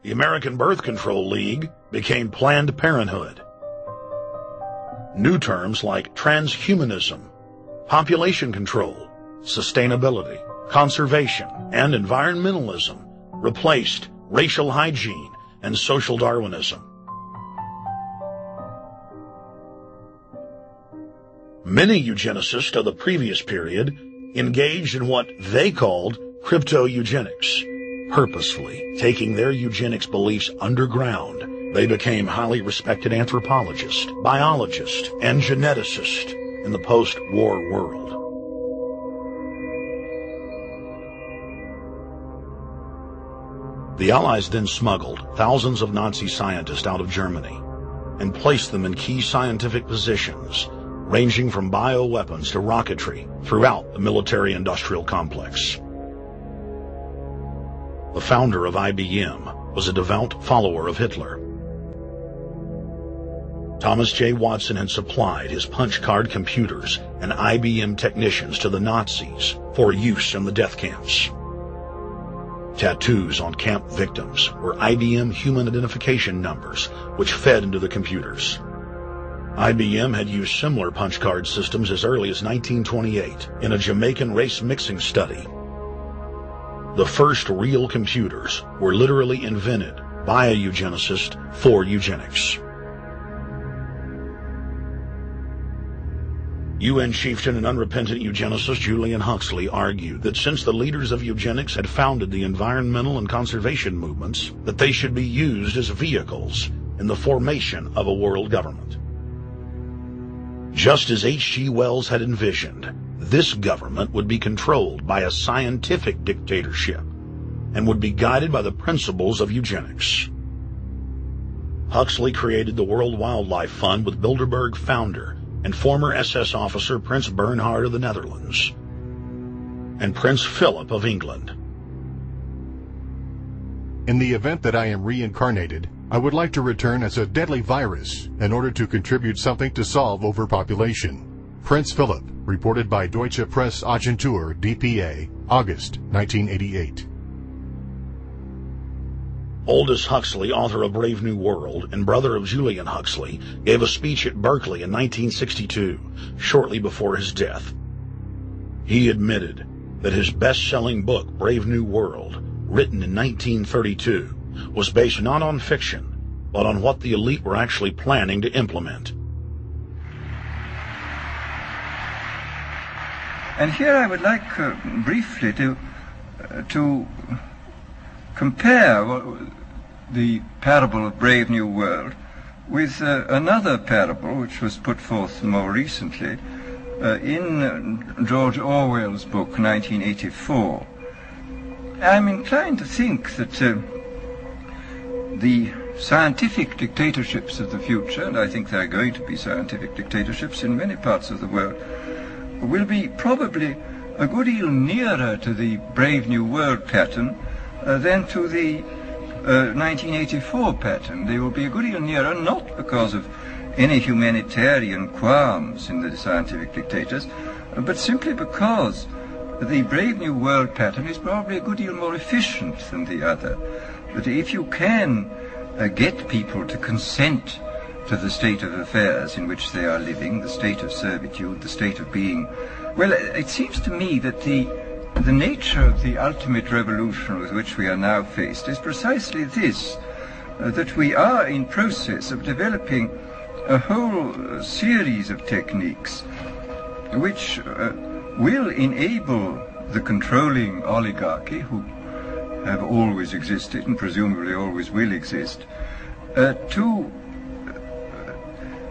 The American Birth Control League became Planned Parenthood. New terms like transhumanism, population control, sustainability, conservation, and environmentalism replaced racial hygiene and social Darwinism. Many eugenicists of the previous period engaged in what they called crypto-eugenics, purposefully taking their eugenics beliefs underground. They became highly respected anthropologists, biologists, and geneticists in the post-war world. The Allies then smuggled thousands of Nazi scientists out of Germany and placed them in key scientific positions, ranging from bioweapons to rocketry throughout the military-industrial complex. The founder of IBM was a devout follower of Hitler. Thomas J. Watson had supplied his punch-card computers and IBM technicians to the Nazis for use in the death camps. Tattoos on camp victims were IBM human identification numbers, which fed into the computers. IBM had used similar punch card systems as early as 1928 in a Jamaican race mixing study. The first real computers were literally invented by a eugenicist for eugenics. UN chieftain and unrepentant eugenicist Julian Huxley argued that since the leaders of eugenics had founded the environmental and conservation movements, that they should be used as vehicles in the formation of a world government. Just as H.G. Wells had envisioned, this government would be controlled by a scientific dictatorship and would be guided by the principles of eugenics. Huxley created the World Wildlife Fund with Bilderberg founder and former SS officer Prince Bernhard of the Netherlands and Prince Philip of England. In the event that I am reincarnated, I would like to return as a deadly virus in order to contribute something to solve overpopulation. Prince Philip, reported by Deutsche Presse-Agentur, DPA, August 1988. Aldous Huxley, author of Brave New World and brother of Julian Huxley, gave a speech at Berkeley in 1962, shortly before his death. He admitted that his best-selling book, Brave New World, written in 1932, was based not on fiction, but on what the elite were actually planning to implement. And here I would like briefly to compare the parable of Brave New World with another parable which was put forth more recently in George Orwell's book 1984. I'm inclined to think that the scientific dictatorships of the future, and I think there are going to be scientific dictatorships in many parts of the world, will be probably a good deal nearer to the Brave New World pattern than to the 1984 pattern. They will be a good deal nearer, not because of any humanitarian qualms in the scientific dictators, but simply because the Brave New World pattern is probably a good deal more efficient than the other. But if you can get people to consent to the state of affairs in which they are living, the state of servitude, the state of being, well, it seems to me that the nature of the ultimate revolution with which we are now faced is precisely this, that we are in process of developing a whole series of techniques which will enable the controlling oligarchy, who have always existed and presumably always will exist, to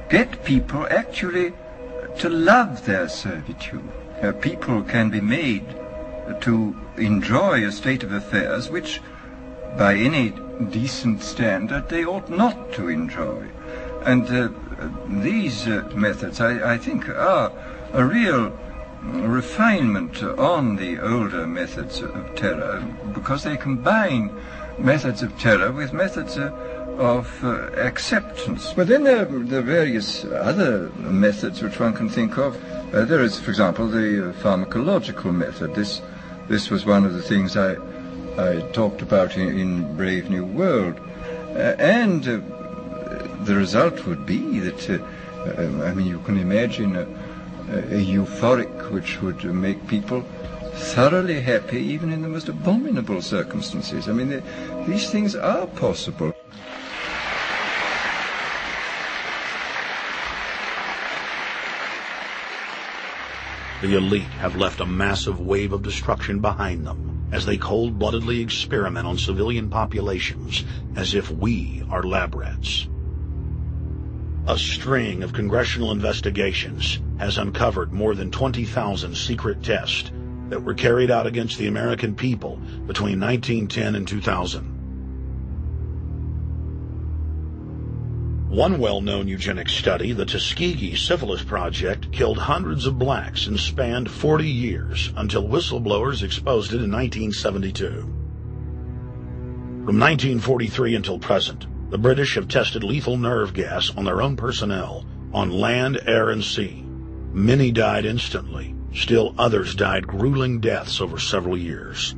get people actually to love their servitude. People can be made to enjoy a state of affairs which, by any decent standard, they ought not to enjoy. And these methods, I think, are a real refinement on the older methods of terror, because they combine methods of terror with methods of acceptance. But then there are various other methods which one can think of. There is, for example, the pharmacological method. This was one of the things I I talked about in Brave New World. And the result would be that, you can imagine a euphoric which would make people thoroughly happy even in the most abominable circumstances. These things are possible. The elite have left a massive wave of destruction behind them as they cold-bloodedly experiment on civilian populations as if we are lab rats. A string of congressional investigations has uncovered more than 20,000 secret tests that were carried out against the American people between 1910 and 2000. One well-known eugenics study, the Tuskegee Syphilis Project, killed hundreds of blacks and spanned 40 years until whistleblowers exposed it in 1972. From 1943 until present, the British have tested lethal nerve gas on their own personnel on land, air, and sea. Many died instantly. Still others died grueling deaths over several years.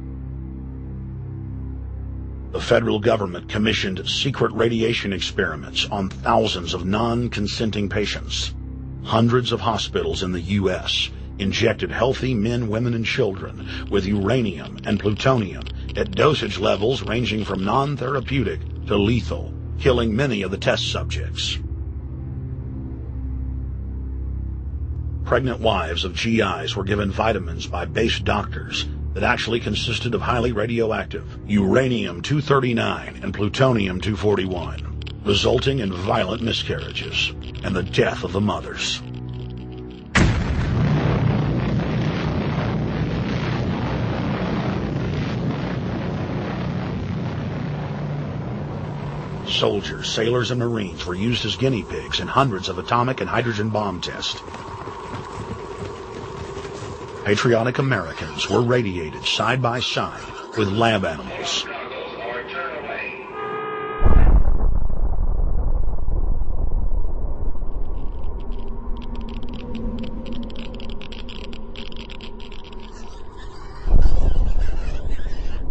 The federal government commissioned secret radiation experiments on thousands of non-consenting patients. Hundreds of hospitals in the U.S. injected healthy men, women, and children with uranium and plutonium at dosage levels ranging from non-therapeutic to lethal, killing many of the test subjects. Pregnant wives of GIs were given vitamins by base doctors that actually consisted of highly radioactive uranium-239 and plutonium-241, resulting in violent miscarriages and the death of the mothers. Soldiers, sailors, and Marines were used as guinea pigs in hundreds of atomic and hydrogen bomb tests. Patriotic Americans were radiated side by side with lab animals.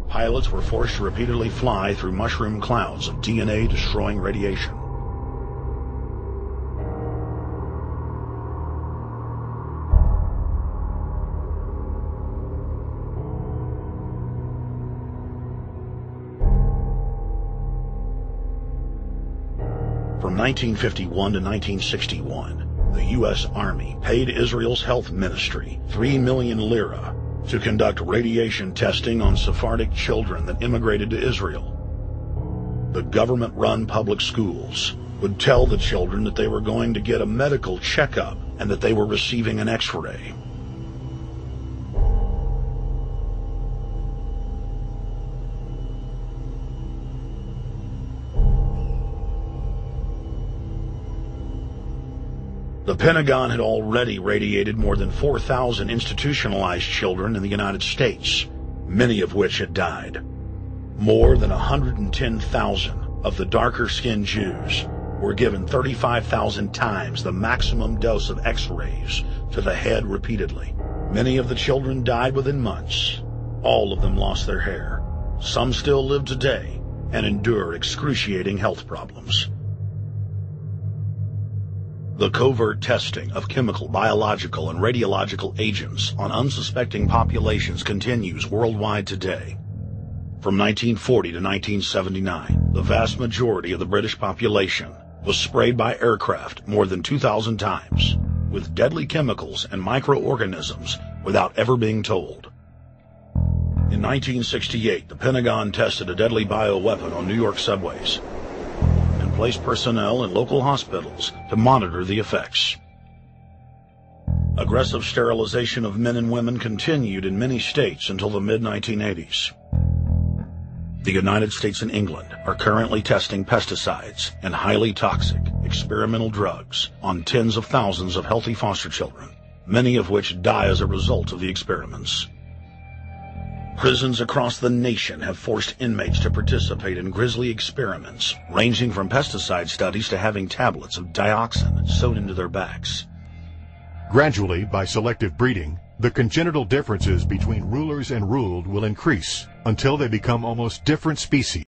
Pilots were forced to repeatedly fly through mushroom clouds of DNA-destroying radiation. From 1951 to 1961, the U.S. Army paid Israel's health ministry 3 million lira to conduct radiation testing on Sephardic children that immigrated to Israel. The government-run public schools would tell the children that they were going to get a medical checkup and that they were receiving an X-ray. The Pentagon had already radiated more than 4,000 institutionalized children in the United States, many of which had died. More than 110,000 of the darker-skinned Jews were given 35,000 times the maximum dose of X-rays to the head repeatedly. Many of the children died within months. All of them lost their hair. Some still live today and endure excruciating health problems. The covert testing of chemical, biological, and radiological agents on unsuspecting populations continues worldwide today. From 1940 to 1979, the vast majority of the British population was sprayed by aircraft more than 2,000 times with deadly chemicals and microorganisms without ever being told. In 1968, the Pentagon tested a deadly bioweapon on New York subways and placed personnel in local hospitals to monitor the effects. Aggressive sterilization of men and women continued in many states until the mid-1980s. The United States and England are currently testing pesticides and highly toxic experimental drugs on tens of thousands of healthy foster children, many of which die as a result of the experiments. Prisons across the nation have forced inmates to participate in grisly experiments, ranging from pesticide studies to having tablets of dioxin sewn into their backs. Gradually, by selective breeding, The congenital differences between rulers and ruled will increase until they become almost different species.